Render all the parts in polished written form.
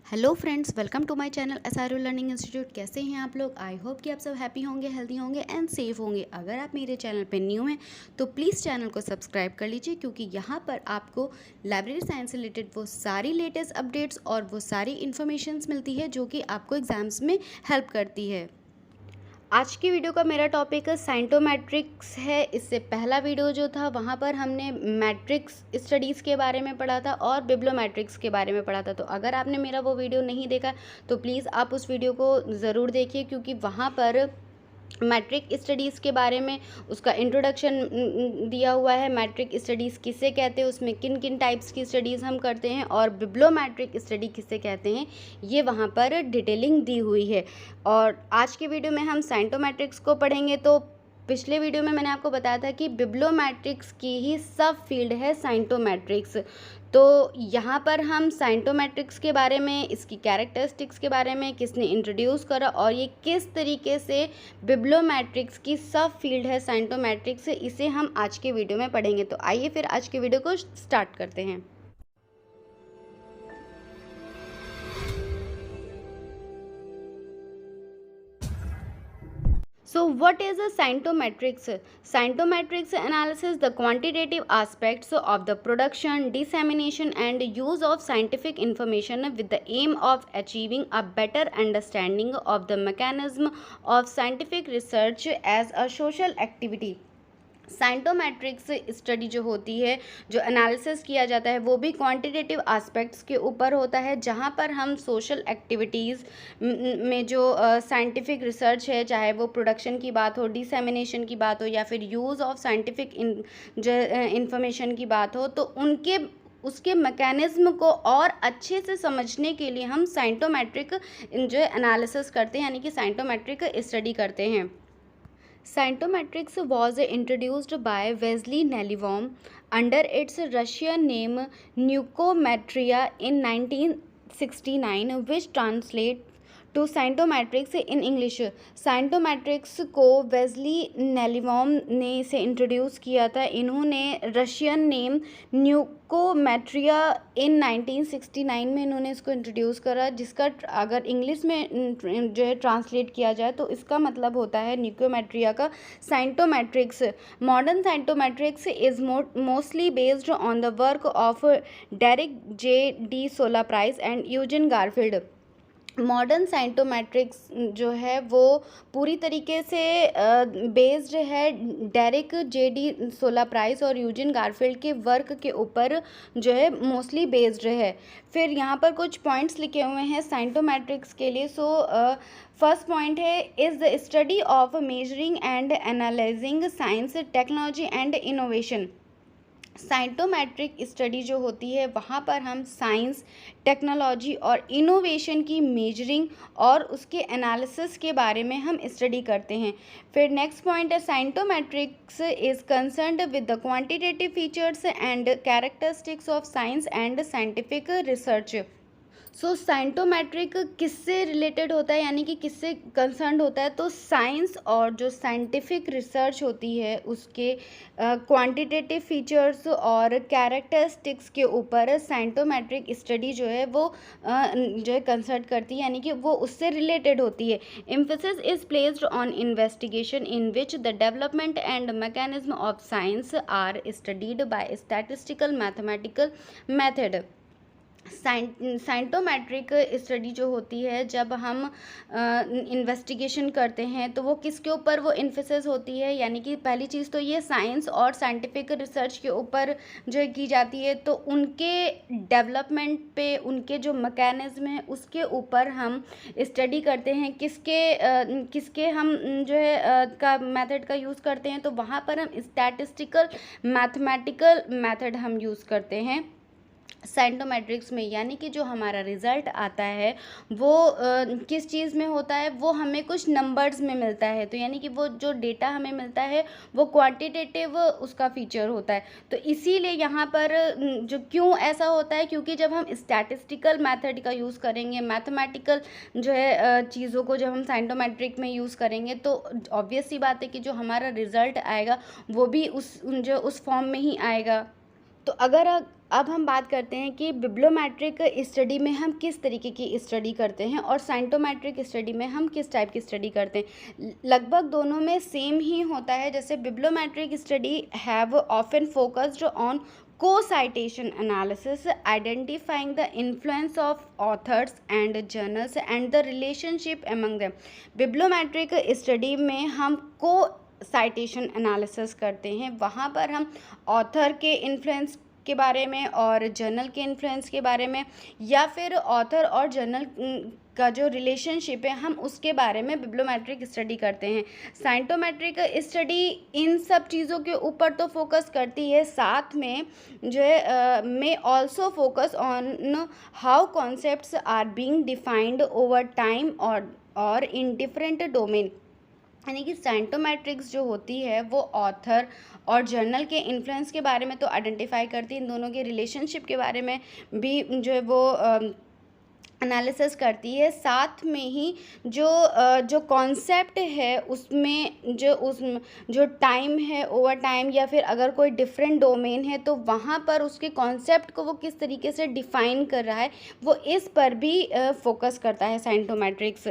Hello friends, welcome to my channel SRU learning institute. कैसे हैं आप लोग? आई होप कि आप सब हैप्पी होंगे, हेल्दी होंगे एंड सेफ होंगे। अगर आप मेरे चैनल पे न्यू हैं तो प्लीज़ चैनल को सब्सक्राइब कर लीजिए, क्योंकि यहाँ पर आपको लाइब्रेरी साइंस से रिलेटेड वो सारी लेटेस्ट अपडेट्स और वो सारी इन्फॉर्मेशंस मिलती है जो कि आपको एग्जाम्स में हेल्प करती है। आज की वीडियो का मेरा टॉपिक साइंटोमेट्रिक्स है। इससे पहला वीडियो जो था वहाँ पर हमने मैट्रिक्स स्टडीज़ के बारे में पढ़ा था और बिब्लोमेट्रिक्स के बारे में पढ़ा था। तो अगर आपने मेरा वो वीडियो नहीं देखा तो प्लीज़ आप उस वीडियो को ज़रूर देखिए, क्योंकि वहाँ पर मैट्रिक स्टडीज़ के बारे में उसका इंट्रोडक्शन दिया हुआ है। मैट्रिक स्टडीज़ किसे कहते हैं, उसमें किन किन टाइप्स की स्टडीज़ हम करते हैं, और बिब्लोमेट्रिक स्टडी किसे कहते हैं, ये वहाँ पर डिटेलिंग दी हुई है। और आज की वीडियो में हम साइंटोमेट्रिक्स को पढ़ेंगे। तो पिछले वीडियो में मैंने आपको बताया था कि बिब्लोमेट्रिक्स की ही सब फील्ड है साइंटोमेट्रिक्स। तो यहाँ पर हम साइंटोमेट्रिक्स के बारे में, इसकी कैरेक्टरिस्टिक्स के बारे में, किसने इंट्रोड्यूस करा और ये किस तरीके से बिब्लोमेट्रिक्स की सब फील्ड है साइंटोमेट्रिक्स, इसे हम आज के वीडियो में पढ़ेंगे। तो आइए फिर आज के वीडियो को स्टार्ट करते हैं। So what is a saintometrics? Saintometrics analyzes the quantitative aspects of the production, dissemination and use of scientific information with the aim of achieving a better understanding of the mechanism of scientific research as a social activity. Scientometrics study जो होती है, जो analysis किया जाता है, वो भी quantitative aspects के ऊपर होता है, जहाँ पर हम सोशल एक्टिविटीज़ में जो साइंटिफिक रिसर्च है, चाहे वो प्रोडक्शन की बात हो, डिसेमिनेशन की बात हो, या फिर यूज़ ऑफ साइंटिफिक जो इंफॉर्मेशन की बात हो, तो उसके मैकेनिज्म को और अच्छे से समझने के लिए हम साइंटोमेट्रिक जो एनालिसिस करते हैं, यानी कि साइंटोमेट्रिक स्टडी करते हैं। Saintometrics was introduced by Wesley Nelivom under its Russian name Nucometria in 1969, which translates to scientometrics in English. Scientometrics को वेस्ली नेलिवॉम ने इसे इंट्रोड्यूस किया था। इन्होंने रशियन नेम न्यूकोमेट्रिया इन 1969 में इन्होंने इसको इंट्रोड्यूस करा, जिसका अगर इंग्लिश में जो है ट्रांसलेट किया जाए तो इसका मतलब होता है न्यूकोमेट्रिया का scientometrics. Modern scientometrics is mostly based on the work of Derek J de Solla Price and Eugene Garfield. Modern scientometrics जो है वो पूरी तरीके से बेस्ड है Derek J de Solla Price और यूजिन गारफील्ड के वर्क के ऊपर जो है मोस्टली बेस्ड है। फिर यहाँ पर कुछ पॉइंट्स लिखे हुए हैं साइंटोमेट्रिक्स के लिए। सो फर्स्ट पॉइंट है, is the study of measuring and analysing science, technology and innovation. Scientometric study जो होती है वहाँ पर हम साइंस, टेक्नोलॉजी और इनोवेशन की मेजरिंग और उसके एनालिसिस के बारे में हम स्टडी करते हैं। फिर नेक्स्ट पॉइंट है, scientometrics is concerned with the quantitative features and characteristics of science and scientific research. So scientometric किससे रिलेटेड होता है, यानी कि किससे कंसर्न होता है? तो साइंस और जो साइंटिफिक रिसर्च होती है उसके क्वांटिटेटिव फीचर्स और कैरेक्टरिस्टिक्स के ऊपर साइंटोमेट्रिक स्टडी जो है वो जो है कंसर्न करती है, यानी कि वो उससे रिलेटेड होती है। Emphasis is placed on investigation in which the development and mechanism of science are studied by statistical mathematical method. Scientometric study जो होती है, जब हम इन्वेस्टिगेशन करते हैं तो वो किसके ऊपर वो इन्फोसिस होती है, यानी कि पहली चीज़ तो ये साइंस और साइंटिफिक रिसर्च के ऊपर जो है की जाती है। तो उनके डेवलपमेंट पे, उनके जो मैकेनिज्म है उसके ऊपर हम स्टडी करते हैं। किसके हम जो है का मेथड का यूज़ करते हैं, तो वहाँ पर हम स्टैटिस्टिकल मैथमेटिकल मेथड हम यूज़ करते हैं साइंटोमेट्रिक्स में। यानी कि जो हमारा रिज़ल्ट आता है वो किस चीज़ में होता है, वो हमें कुछ नंबर्स में मिलता है। तो यानी कि वो जो डेटा हमें मिलता है वो क्वांटिटेटिव उसका फीचर होता है। तो इसीलिए यहाँ पर जो क्यों ऐसा होता है, क्योंकि जब हम स्टैटिस्टिकल मेथड का यूज़ करेंगे, मैथमेटिकल जो है चीज़ों को जब हम साइंटोमेट्रिक में यूज़ करेंगे, तो ऑब्वियस सी बात है कि जो हमारा रिज़ल्ट आएगा वो भी उस फॉर्म में ही आएगा। तो अगर अब हम बात करते हैं कि बिब्लोमेट्रिक स्टडी में हम किस तरीके की स्टडी करते हैं और साइंटोमेट्रिक स्टडी में हम किस टाइप की स्टडी करते हैं। लगभग दोनों में सेम ही होता है। जैसे bibliometric study have often focused on co-citation analysis, identifying the influence of authors and journals and the relationship among them। Bibliometric study में हम को साइटेशन एनालिसिस करते हैं, वहाँ पर हम ऑथर के इन्फ्लुएंस के बारे में और जर्नल के इन्फ्लुएंस के बारे में या फिर ऑथर और जर्नल का जो रिलेशनशिप है हम उसके बारे में बिब्लोमेट्रिक स्टडी करते हैं। साइंटोमेट्रिक स्टडी इन सब चीज़ों के ऊपर तो फोकस करती है, साथ में जो है में also focus on how concepts are being defined over time और इन डिफरेंट डोमेन। यानी कि साइंटोमेट्रिक्स जो होती है वो ऑथर और जर्नल के इन्फ्लुएंस के बारे में तो आइडेंटिफाई करती है, इन दोनों के रिलेशनशिप के बारे में भी जो है वो एनालिसिस करती है। साथ में ही जो कॉन्सेप्ट है उसमें जो टाइम है ओवर टाइम या फिर अगर कोई डिफरेंट डोमेन है तो वहाँ पर उसके कॉन्सेप्ट को वो किस तरीके से डिफाइन कर रहा है, वो इस पर भी फोकस करता है साइंटोमेट्रिक्स।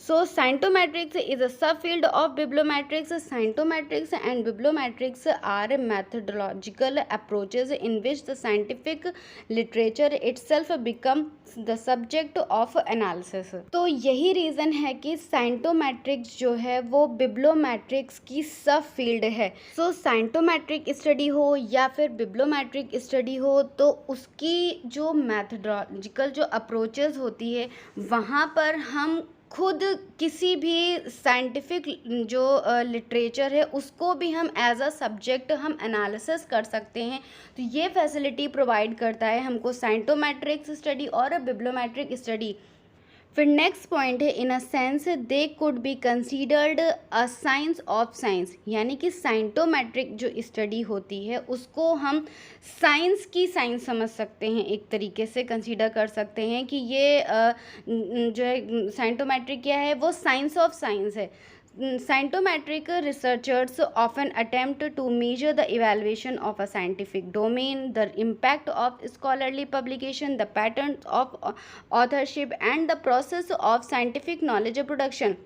सो साइंटोमेट्रिक्स is a sub field of bibliometrics. Scientometrics and bibliometrics are methodological approaches in which the scientific literature itself become the subject of analysis. तो यही रीज़न है कि साइंटोमेट्रिक्स जो है वो बिब्लोमेट्रिक्स की सब फील्ड है। सो साइंटोमेट्रिक स्टडी हो या फिर बिब्लोमेट्रिक स्टडी हो तो उसकी जो मैथडोलॉजिकल जो अप्रोचेस होती है वहाँ पर हम खुद किसी भी साइंटिफिक जो लिटरेचर है उसको भी हम एज अ सब्जेक्ट हम एनालिसिस कर सकते हैं। तो ये फैसिलिटी प्रोवाइड करता है हमको साइंटोमेट्रिक स्टडी और बिब्लोमेट्रिक स्टडी। फिर नेक्स्ट पॉइंट है in a sense they could be considered a science of science. यानी कि साइंटोमेट्रिक जो स्टडी होती है उसको हम साइंस की साइंस समझ सकते हैं, एक तरीके से कंसीडर कर सकते हैं कि ये जो है साइंटोमेट्रिक क्या है, वो साइंस ऑफ साइंस है। Scientometric researchers often attempt to measure the evaluation of a scientific domain, the impact of scholarly publication, the patterns of authorship, and the process of scientific knowledge production।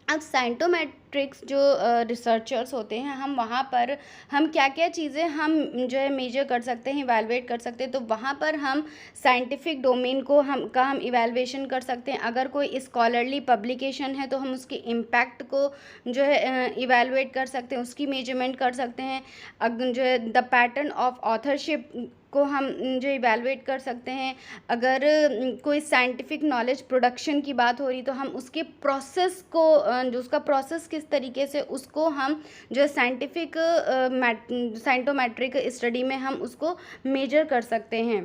अब साइंटोमेट्रिक्स जो researchers होते हैं हम वहाँ पर हम क्या क्या चीज़ें हम जो है मेजर कर सकते हैं, इवैल्यूएट कर सकते हैं। तो वहाँ पर हम साइंटिफिक डोमेन को हम इवैल्यूएशन कर सकते हैं। अगर कोई स्कॉलरली पब्लिकेशन है तो हम उसके इम्पैक्ट को जो है इवैल्यूएट कर सकते हैं, उसकी मेजरमेंट कर सकते हैं। जो है द पैटर्न ऑफ ऑथरशिप को हम जो इवैल्यूएट कर सकते हैं। अगर कोई साइंटिफिक नॉलेज प्रोडक्शन की बात हो रही तो हम उसके प्रोसेस को जो उसका प्रोसेस किस तरीके से उसको हम जो साइंटिफिक साइंटोमेट्रिक स्टडी में हम उसको मेजर कर सकते हैं।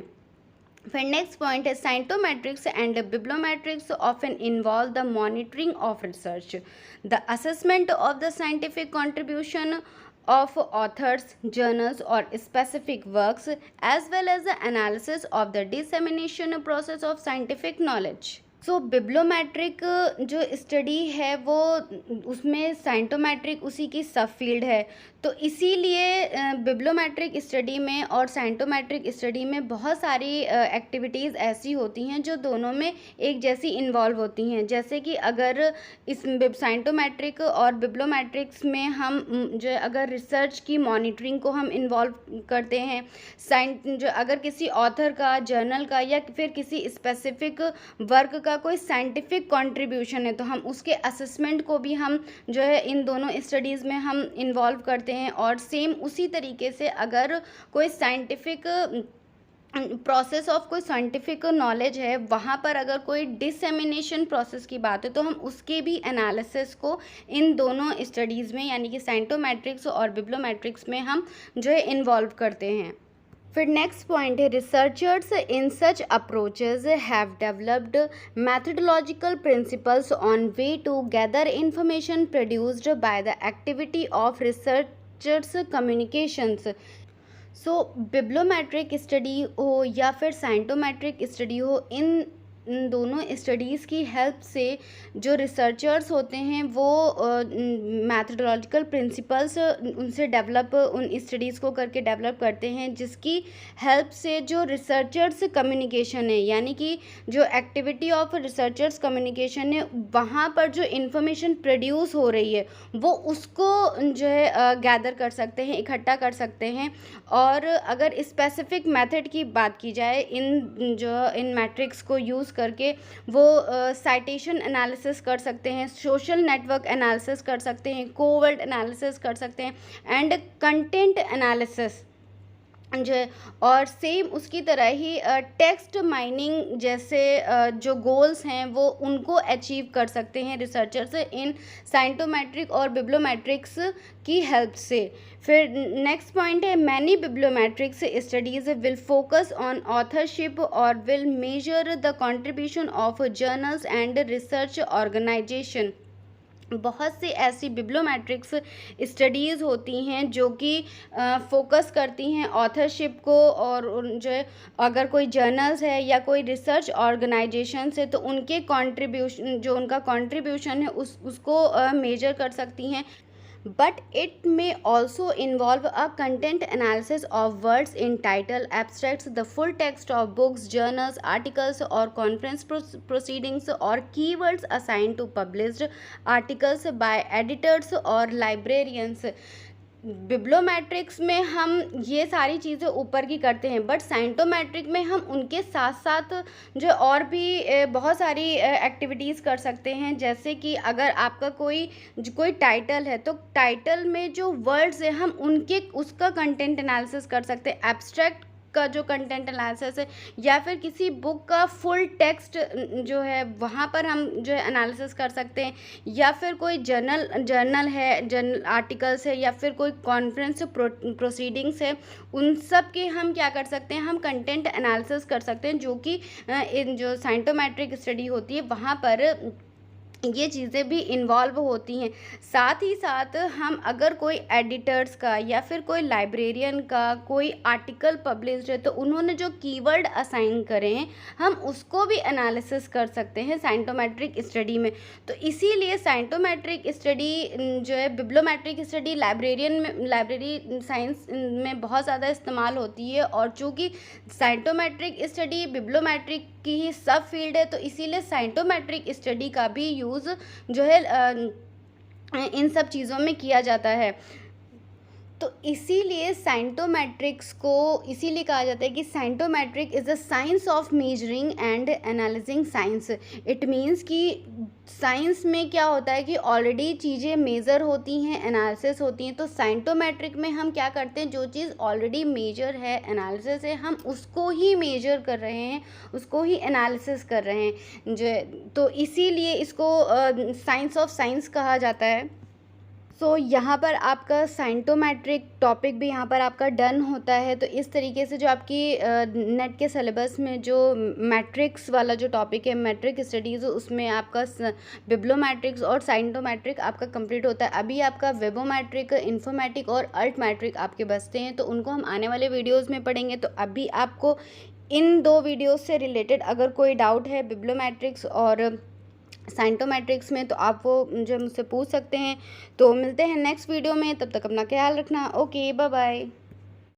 फिर नेक्स्ट पॉइंट है scientometrics and bibliometrics often involve the monitoring of research, the assessment of the scientific contribution of authors, journals or specific works, as well as the analysis of the dissemination process of scientific knowledge। सो बिब्लोमेट्रिक जो study है वो उसमें साइंटोमेट्रिक उसी की सब field है। तो इसीलिए बिब्लोमेट्रिक स्टडी में और साइंटोमेट्रिक स्टडी में बहुत सारी एक्टिविटीज़ ऐसी होती हैं जो दोनों में एक जैसी इन्वॉल्व होती हैं। जैसे कि अगर इस साइंटोमेट्रिक और बिब्लोमेट्रिक्स में हम जो अगर रिसर्च की मॉनिटरिंग को हम इन्वॉल्व करते हैं, जो अगर किसी ऑथर का, जर्नल का या फिर किसी स्पेसिफिक वर्क का कोई साइंटिफिक कंट्रीब्यूशन है तो हम उसके असेसमेंट को भी हम जो है इन दोनों स्टडीज़ में हम इन्वॉल्व करते हैं। और सेम उसी तरीके से अगर कोई साइंटिफिक प्रोसेस ऑफ कोई साइंटिफिक नॉलेज है वहाँ पर अगर कोई डिसेमिनेशन प्रोसेस की बात है तो हम उसके भी एनालिसिस को इन दोनों स्टडीज़ में यानी कि साइंटोमेट्रिक्स और बिब्लोमेट्रिक्स में हम जो है इन्वॉल्व करते हैं। फिर नेक्स्ट पॉइंट है researchers in such approaches have developed methodological principles on way to gather information produced by the activity of researchers communications. So bibliometric study हो या फिर साइंटोमेट्रिक स्टडी हो, इन इन दोनों स्टडीज़ की हेल्प से जो रिसर्चर्स होते हैं वो मैथडोलॉजिकल प्रिंसिपल्स उनसे डेवलप उन स्टडीज़ को करके डेवलप करते हैं, जिसकी हेल्प से जो रिसर्चर्स कम्युनिकेशन है, यानी कि जो एक्टिविटी ऑफ रिसर्चर्स कम्युनिकेशन है, वहाँ पर जो इन्फॉर्मेशन प्रोड्यूस हो रही है वो उसको जो है गैदर कर सकते हैं, इकट्ठा कर सकते हैं। और अगर स्पेसिफिक मेथड की बात की जाए इन मैट्रिक्स को यूज़ करके, वो साइटेशन एनालिसिस कर सकते हैं, सोशल नेटवर्क एनालिसिस कर सकते हैं, कोवर्ट एनालिसिस कर सकते हैं एंड कंटेंट एनालिसिस जो है। और सेम उसकी तरह ही टेक्स्ट माइनिंग जैसे जो गोल्स हैं वो उनको अचीव कर सकते हैं रिसर्चर्स इन साइंटोमेट्रिक और बिब्लोमेट्रिक्स की हेल्प से। फिर नेक्स्ट पॉइंट है, many bibliometrics studies will focus on authorship और will measure the contribution of journals and research organisation. बहुत सी ऐसी बिब्लोमेट्रिक्स स्टडीज़ होती हैं जो कि फोकस करती हैं ऑथरशिप को, और जो है अगर कोई जर्नल्स है या कोई रिसर्च ऑर्गेनाइजेशन है तो उनके कंट्रीब्यूशन, जो उनका कंट्रीब्यूशन है उसको मेजर कर सकती हैं। But it may also involve a content analysis of words in title, abstracts, the full text of books, journals, articles or conference proceedings, or keywords assigned to published articles by editors or librarians. बिब्लोमेट्रिक्स में हम ये सारी चीज़ें ऊपर की करते हैं, but साइंटोमेट्रिक में हम उनके साथ साथ जो और भी बहुत सारी एक्टिविटीज़ कर सकते हैं। जैसे कि अगर आपका कोई टाइटल है तो टाइटल में जो वर्ड्स है हम उसका कंटेंट एनालिसिस कर सकते हैं, एब्स्ट्रैक्ट का जो कंटेंट एनालिसिस है, या फिर किसी बुक का फुल टेक्स्ट जो है वहाँ पर हम जो है एनालिसिस कर सकते हैं, या फिर कोई जर्नल आर्टिकल्स है, या फिर कोई कॉन्फ्रेंस प्रोसीडिंग्स है, उन सब के हम क्या कर सकते हैं, हम कंटेंट एनालिसिस कर सकते हैं, जो कि इन जो साइंटोमेट्रिक स्टडी होती है वहाँ पर ये चीज़ें भी इन्वॉल्व होती हैं। साथ ही साथ हम अगर कोई एडिटर्स का या फिर कोई लाइब्रेरियन का कोई आर्टिकल पब्लिश्ड है तो उन्होंने जो कीवर्ड असाइन करे हैं हम उसको भी एनालिसिस कर सकते हैं साइंटोमेट्रिक स्टडी में। तो इसीलिए साइंटोमेट्रिक स्टडी जो है बिब्लोमेट्रिक स्टडी लाइब्रेरी साइंस में बहुत ज़्यादा इस्तेमाल होती है, और चूँकि साइंटोमेट्रिक स्टडी बिब्लोमेट्रिक की ही सब फील्ड है तो इसीलिए साइंटोमेट्रिक स्टडी का भी यूज़ जो है इन सब चीज़ों में किया जाता है। तो इसीलिए साइंटोमेट्रिक्स को इसीलिए कहा जाता है कि scientometric is the science of measuring and analysing science. It means कि साइंस में क्या होता है कि ऑलरेडी चीज़ें मेज़र होती हैं, एनालिसिस होती हैं, तो साइंटोमेट्रिक में हम क्या करते हैं, जो चीज़ ऑलरेडी मेजर है, एनालिसिस है, हम उसको ही मेजर कर रहे हैं, उसको ही एनालिसिस कर रहे हैं तो इसीलिए इसको साइंस ऑफ साइंस कहा जाता है। सो यहाँ पर आपका साइंटोमेट्रिक टॉपिक भी यहाँ पर आपका डन होता है। तो इस तरीके से जो आपकी नेट के सिलेबस में जो मैट्रिक्स वाला जो टॉपिक है, मैट्रिक स्टडीज़, उसमें आपका बिब्लोमेट्रिक्स और साइंटोमेट्रिक आपका कंप्लीट होता है। अभी आपका वेबोमेट्रिक, इन्फोमेटिक और अल्ट मैट्रिक आपके बचते हैं, तो उनको हम आने वाले वीडियोज़ में पढ़ेंगे। तो अभी आपको इन 2 वीडियोज़ से रिलेटेड अगर कोई डाउट है बिब्लोमेट्रिक्स और साइंटोमेट्रिक्स में तो आप वो मुझे मुझसे पूछ सकते हैं। तो मिलते हैं नेक्स्ट वीडियो में, तब तक अपना ख्याल रखना। Okay, bye bye.